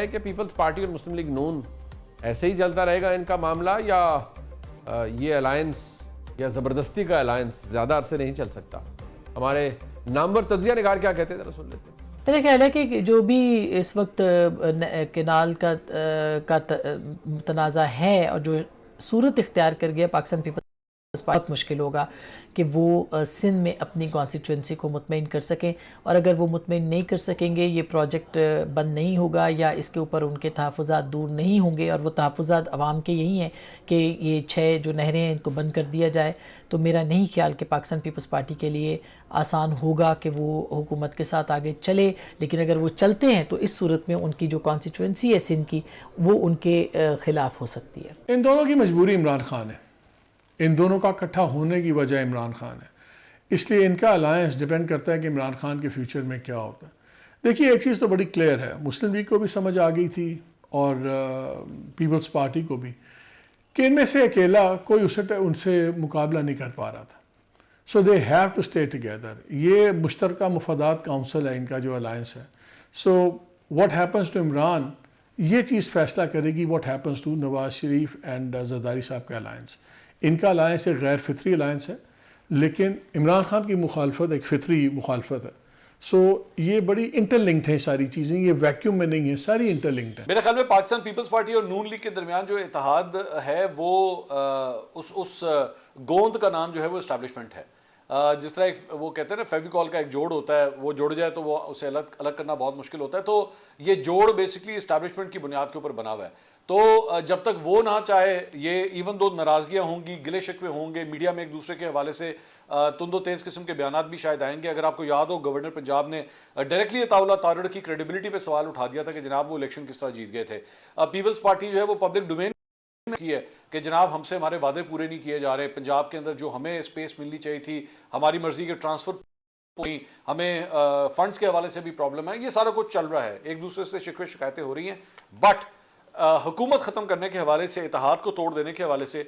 ہے کہ Peoples party اور مسلم لیگ نون ایسے ہی چلتا رہے گا ان کا معاملہ، یا یہ الائنس یا زبردستی کا الائنس زیادہ عرصے نہیں چل سکتا؟ ہمارے نامور تجزیہ نگار کیا کہتے ہیں ذرا سن لیتے ہیں۔ میرا خیال ہے کہ جو بھی اس وقت کینال کا تنازع ہے اور جو صورت اختیار کر گیا پاکستان پیپلز بہت مشکل ہوگا کہ وہ سندھ میں اپنی کانسٹیٹوئنسی کو مطمئن کر سکیں، اور اگر وہ مطمئن نہیں کر سکیں گے، یہ پروجیکٹ بند نہیں ہوگا یا اس کے اوپر ان کے تحفظات دور نہیں ہوں گے، اور وہ تحفظات عوام کے یہی ہیں کہ یہ 6 جو نہریں ہیں ان کو بند کر دیا جائے، تو میرا نہیں خیال کہ پاکستان پیپلز پارٹی کے لیے آسان ہوگا کہ وہ حکومت کے ساتھ آگے چلے۔ لیکن اگر وہ چلتے ہیں تو اس صورت میں ان کی جو کانسٹیٹوئنسی ہے سندھ کی وہ ان کے خلاف ہو سکتی ہے۔ ان دونوں کی مجبوری عمران خان ہے، ان دونوں کا اکٹھا ہونے کی وجہ عمران خان ہے، اس لیے ان کا الائنس ڈیپینڈ کرتا ہے کہ عمران خان کے فیوچر میں کیا ہوتا ہے۔ دیکھیے ایک چیز تو بڑی کلیئر ہے، مسلم لیگ کو بھی سمجھ آ گئی تھی اور پیپلز پارٹی کو بھی، کہ ان میں سے اکیلا کوئی ان سے مقابلہ نہیں کر پا رہا تھا۔ So they have to stay together. یہ مشترکہ مفادات کاؤنسل ہے ان کا جو الائنس ہے۔ So what happens to Imran, یہ چیز فیصلہ کرے گی what happens to Nawaz Sharif and Zardari صاحب کا الائنس۔ ان کا الائنس ایک غیر فطری الائنس ہے، لیکن عمران خان کی مخالفت ایک فطری مخالفت ہے۔ سو یہ بڑی انٹر لنکڈ ہیں ساری چیزیں، یہ ویکیوم میں نہیں ہے، ساری انٹر لنکڈ ہیں۔ میرے خیال میں پاکستان پیپلز پارٹی اور نون لیگ کے درمیان جو اتحاد ہے وہ اس گوند کا نام جو ہے وہ اسٹیبلشمنٹ ہے۔ جس طرح وہ کہتے ہیں نا فیویکول کا ایک جوڑ ہوتا ہے، وہ جڑ جائے تو وہ اسے الگ کرنا بہت مشکل ہوتا ہے، تو یہ جوڑ بیسکلی اسٹیبلشمنٹ کی بنیاد کے اوپر بنا ہوا ہے۔ تو جب تک وہ نہ چاہے، یہ ایون دو ناراضگیاں ہوں گی، گلے شکوے ہوں گے، میڈیا میں ایک دوسرے کے حوالے سے تند و تیز قسم کے بیانات بھی شاید آئیں گے۔ اگر آپ کو یاد ہو گورنر پنجاب نے ڈائریکٹلی عطاءاللہ تارڑ کی کریڈیبلٹی پہ سوال اٹھا دیا تھا کہ جناب وہ الیکشن کس طرح جیت گئے تھے۔ پیپلز پارٹی جو ہے وہ پبلک ڈومین کی ہے کہ جناب ہم سے ہمارے وعدے پورے نہیں کیے جا رہے، پنجاب کے اندر جو ہمیں اسپیس ملنی چاہیے تھی، ہماری مرضی کے ٹرانسفر، ہمیں فنڈز کے حوالے سے بھی پرابلم ہے، یہ سارا کچھ چل رہا ہے، ایک دوسرے سے شکوے شکایتیں ہو رہی ہیں۔ بٹ حکومت ختم کرنے کے حوالے سے، اتحاد کو توڑ دینے کے حوالے سے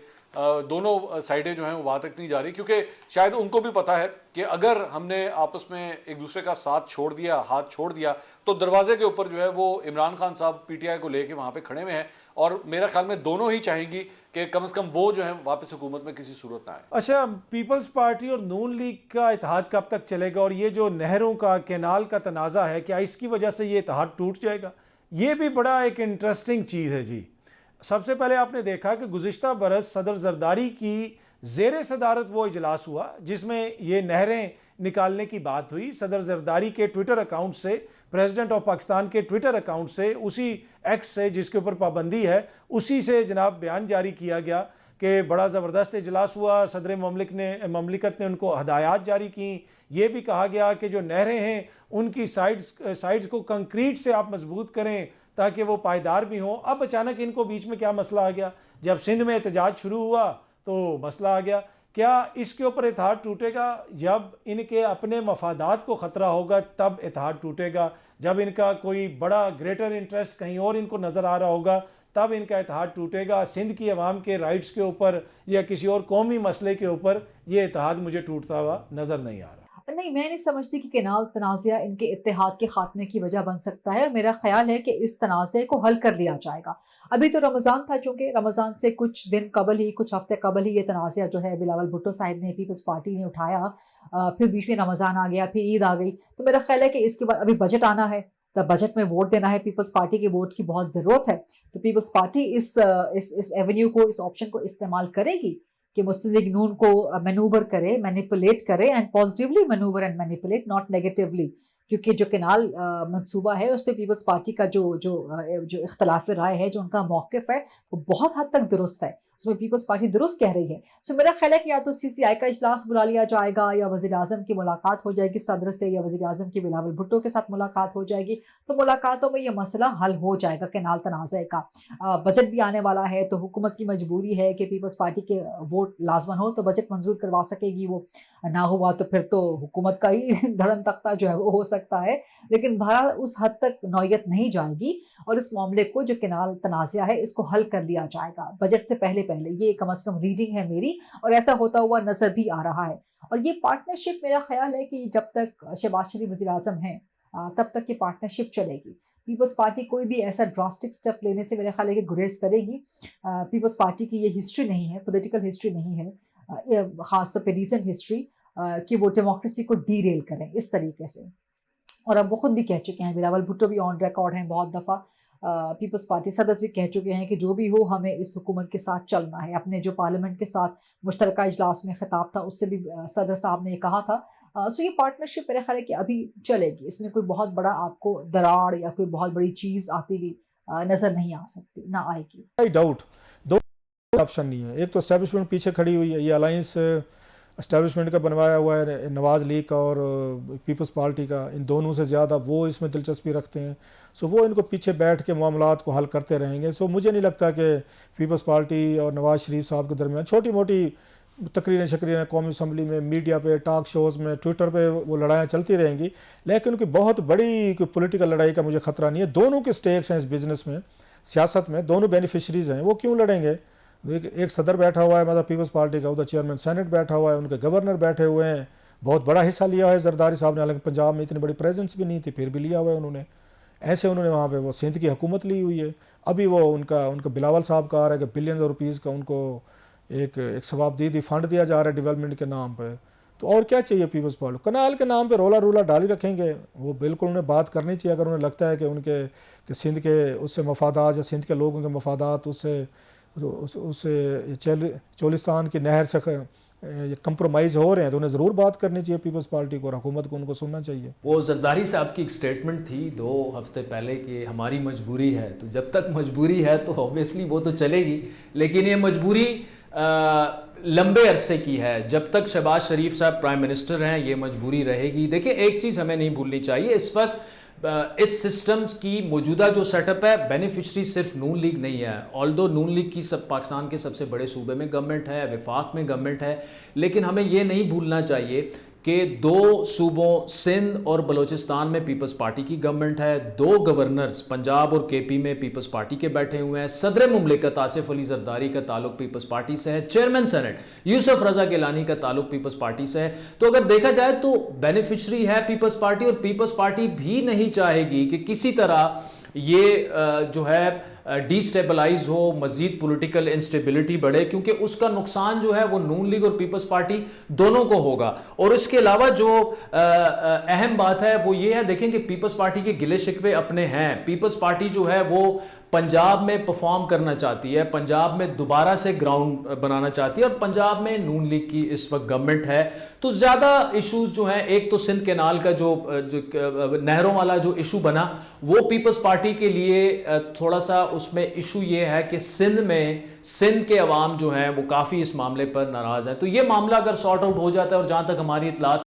دونوں سائڈیں جو ہیں وہ وہاں تک نہیں جا رہی، کیونکہ شاید ان کو بھی پتہ ہے کہ اگر ہم نے آپس میں ایک دوسرے کا ساتھ چھوڑ دیا، ہاتھ چھوڑ دیا، تو دروازے کے اوپر جو ہے وہ عمران خان صاحب پی ٹی آئی کو لے کے وہاں پہ کھڑے ہوئے ہیں، اور میرا خیال میں دونوں ہی چاہیں گی کہ کم از کم وہ جو ہے واپس حکومت میں کسی صورت نہ آئے۔ اچھا، پیپلز پارٹی اور نون لیگ کا اتحاد کب تک چلے گا؟ اور یہ جو نہروں کا کینال کا تنازع ہے، کیا اس کی وجہ سے یہ اتحاد ٹوٹ جائے گا؟ یہ بھی بڑا ایک انٹرسٹنگ چیز ہے جی۔ سب سے پہلے آپ نے دیکھا کہ گزشتہ برس صدر زرداری کی زیر صدارت وہ اجلاس ہوا جس میں یہ نہریں نکالنے کی بات ہوئی۔ صدر زرداری کے ٹویٹر اکاؤنٹ سے، پریزیڈنٹ آف پاکستان کے ٹویٹر اکاؤنٹ سے، اسی ایکس سے جس کے اوپر پابندی ہے، اسی سے جناب بیان جاری کیا گیا کہ بڑا زبردست اجلاس ہوا، صدر مملکت نے ان کو ہدایات جاری کیں۔ یہ بھی کہا گیا کہ جو نہریں ہیں ان کی سائڈز کو کنکریٹ سے آپ مضبوط کریں تاکہ وہ پائیدار بھی ہوں۔ اب اچانک ان کو بیچ میں کیا مسئلہ آ گیا؟ جب سندھ میں احتجاج شروع ہوا تو مسئلہ آ گیا۔ کیا اس کے اوپر اتحاد ٹوٹے گا؟ جب ان کے اپنے مفادات کو خطرہ ہوگا تب اتحاد ٹوٹے گا۔ جب ان کا کوئی بڑا گریٹر انٹرسٹ کہیں اور ان کو نظر آ رہا ہوگا تب ان کا اتحاد ٹوٹے گا۔ سندھ کی عوام کے رائٹس کے اوپر یا کسی اور قومی مسئلے کے اوپر یہ اتحاد مجھے ٹوٹتا ہوا نظر نہیں آ رہا۔ نہیں، میں نہیں سمجھتی کہ کینال تنازعہ ان کے اتحاد کے خاتمے کی وجہ بن سکتا ہے، اور میرا خیال ہے کہ اس تنازع کو حل کر لیا جائے گا۔ ابھی تو رمضان تھا، چونکہ رمضان سے کچھ دن قبل ہی، کچھ ہفتے قبل ہی یہ تنازعہ جو ہے بلاول بھٹو صاحب نے، پیپلز پارٹی نے اٹھایا، پھر بیچ میں رمضان آ گیا، پھر عید آ گئی، تو میرا خیال ہے کہ اس کے بعد ابھی بجٹ آنا ہے، تو بجٹ میں ووٹ دینا ہے، پیپلز پارٹی کے ووٹ کی بہت ضرورت ہے، تو پیپلز پارٹی اس ایونیو کو، اس آپشن کو استعمال کرے گی کہ مسلم لیگ نون کو مینوور کرے، مینیپولیٹ کرے، and positively manoeuvre and manipulate, not negatively, کیونکہ جو کینال منصوبہ ہے اس پہ پیپلز پارٹی کا جو اختلاف رائے ہے، جو ان کا موقف ہے، وہ بہت حد تک درست ہے، اس میں پیپلز پارٹی درست کہہ رہی ہے۔ سو میرا خیال ہے کہ یا تو سی سی آئی کا اجلاس بلا لیا جائے گا، یا وزیر اعظم کی ملاقات ہو جائے گی صدر سے، یا وزیر اعظم کی بلاول بھٹو کے ساتھ ملاقات ہو جائے گی، تو ملاقاتوں میں یہ مسئلہ حل ہو جائے گا کینال تنازع کا۔ بجٹ بھی آنے والا ہے، تو حکومت کی مجبوری ہے کہ پیپلز پارٹی کے ووٹ لازمن ہو تو بجٹ منظور کروا سکے گی، وہ نہ ہوا تو پھر تو حکومت کا ہی دھڑم تختہ جو ہے وہ ہو سکتا ہے، لیکن بہرحال اس حد تک نوعیت نہیں جائے گی، اور اس معاملے کو جو کینال تنازعہ ہے اس کو حل کر دیا جائے گا بجٹ سے پہلے۔ یہ کم از کم ریڈنگ ہے میری، اور ایسا ہوتا ہوا نظر بھی آ رہا ہے۔ اور یہ پارٹنرشپ میرا خیال ہے کہ جب تک شہباز شریف وزیر اعظم ہیں تب تک یہ پارٹنرشپ چلے گی۔ پیپلز پارٹی کوئی بھی ایسا ڈراسٹک سٹیپ لینے سے میرا خیال ہے کہ گریز کرے گی. پیپلز پارٹی کی یہ ہسٹری نہیں ہے, پولیٹیکل ہسٹری نہیں ہے, خاص طور پہ ریسنٹ ہسٹری, کہ وہ ڈیموکریسی کو ڈی ریل کریں اس طریقے سے. اور اب وہ خود بھی کہہ چکے ہیں, بلاول بھٹو بھی آن ریکارڈ ہیں بہت دفعہ, پیپلز پارٹی صدر بھی کہہ چکے ہیں کہ جو بھی ہو ہمیں اس حکومت کے ساتھ چلنا ہے. اپنے جو پارلیمنٹ کے ساتھ مشترکہ اجلاس میں خطاب تھا اس سے بھی صدر صاحب نے یہ کہا تھا. سو یہ پارٹنرشپ میرا خیال ہے کہ ابھی چلے گی, اس میں کوئی بہت بڑا آپ کو دراڑ یا کوئی بہت بڑی چیز آتی ہوئی نظر نہیں آ سکتی, نہ آئے گی. ڈاؤٹ دو آپشن نہیں ہے. ایک تو اسٹیبلشمنٹ پیچھے کھڑی ہوئی ہے, یہ الائنس اسٹیبلشمنٹ کا بنوایا ہوا ہے نواز لیگ کا اور پیپلز پارٹی کا, ان دونوں سے زیادہ وہ اس میں دلچسپی رکھتے ہیں. سو وہ ان کو پیچھے بیٹھ کے معاملات کو حل کرتے رہیں گے. سو مجھے نہیں لگتا کہ پیپلز پارٹی اور نواز شریف صاحب کے درمیان چھوٹی موٹی تقریریں شکریاں قومی اسمبلی میں, میڈیا پہ, ٹاک شوز میں, ٹویٹر پہ وہ لڑائیاں چلتی رہیں گی, لیکن ان کی بہت بڑی کوئی پولیٹیکل لڑائی کا مجھے خطرہ نہیں ہے. دونوں کے سٹیکس ہیں اس بزنس میں, سیاست میں دونوں بینیفیشریز ہیں. وہ کیوں لڑیں گے؟ ایک صدر بیٹھا ہوا ہے مطلب پیپلز پارٹی کا, ادھر چیئرمین سینٹ بیٹھا ہوا ہے, ان کے گورنر بیٹھے ہوئے ہیں, بہت بڑا حصہ لیا ہے زرداری صاحب نے, حالانکہ پنجاب میں اتنی بڑی پریزنس بھی نہیں تھی پھر بھی لیا ہوا ہے انہوں نے. ایسے انہوں نے وہاں پہ وہ سندھ کی حکومت لی ہوئی ہے. ابھی وہ ان کا بلاول صاحب کا آ رہا ہے کہ بلین روپیز کا ان کو ایک ثوابدیدی فنڈ دیا جا رہا ہے ڈیولپمنٹ کے نام پہ. تو اور کیا چاہیے پیپلز پارٹی؟ کنال کے نام پہ رولا ڈالی رکھیں گے. وہ بالکل انہیں بات کرنی چاہیے اگر انہیں لگتا ہے کہ ان کے کہ سندھ کے اس سے مفادات یا سندھ کے لوگوں کے مفادات اس سے چولستان کی نہر سے کمپرومائز ہو رہے ہیں, تو انہیں ضرور بات کرنی چاہیے پیپلز پارٹی کو, اور حکومت کو ان کو سننا چاہیے. وہ زرداری صاحب کی ایک سٹیٹمنٹ تھی 2 ہفتے پہلے کہ ہماری مجبوری ہے, تو جب تک مجبوری ہے تو اوبیسلی وہ تو چلے گی, لیکن یہ مجبوری لمبے عرصے کی ہے. جب تک شہباز شریف صاحب پرائم منسٹر ہیں یہ مجبوری رہے گی. دیکھیں ایک چیز ہمیں نہیں بھولنی چاہیے, اس وقت اس سسٹم کی موجودہ جو سیٹ اپ ہے بینیفیشری صرف نون لیگ نہیں ہے. آلدو نون لیگ کی پاکستان کے سب سے بڑے صوبے میں گورنمنٹ ہے, وفاق میں گورنمنٹ ہے, لیکن ہمیں یہ نہیں بھولنا چاہیے کہ 2 صوبوں سندھ اور بلوچستان میں پیپلز پارٹی کی گورنمنٹ ہے. 2 گورنرز پنجاب اور کے پی میں پیپلز پارٹی کے بیٹھے ہوئے ہیں. صدر مملکت آصف علی زرداری کا تعلق پیپلز پارٹی سے ہے. چیئرمین سینٹ یوسف رضا گیلانی کا تعلق پیپلز پارٹی سے ہے. تو اگر دیکھا جائے تو بینیفیشری ہے پیپلز پارٹی, اور پیپلز پارٹی بھی نہیں چاہے گی کہ کسی طرح یہ جو ہے ڈی سٹیبلائز ہو, مزید پولیٹیکل انسٹیبلٹی بڑھے, کیونکہ اس کا نقصان جو ہے وہ نون لیگ اور پیپلز پارٹی دونوں کو ہوگا. اور اس کے علاوہ جو اہم بات ہے وہ یہ ہے, دیکھیں کہ پیپلز پارٹی کے گلے شکوے اپنے ہیں. پیپلز پارٹی جو ہے وہ پنجاب میں پرفارم کرنا چاہتی ہے, پنجاب میں دوبارہ سے گراؤنڈ بنانا چاہتی ہے, اور پنجاب میں نون لیگ کی اس وقت گورنمنٹ ہے. تو زیادہ ایشوز جو ہیں, ایک تو سندھ کینال کا جو نہروں والا جو ایشو بنا وہ پیپلز پارٹی کے لیے تھوڑا سا اس میں ایشو یہ ہے کہ سندھ کے عوام جو ہیں وہ کافی اس معاملے پر ناراض ہیں. تو یہ معاملہ اگر سارٹ آؤٹ ہو جاتا ہے, اور جہاں تک ہماری اطلاعات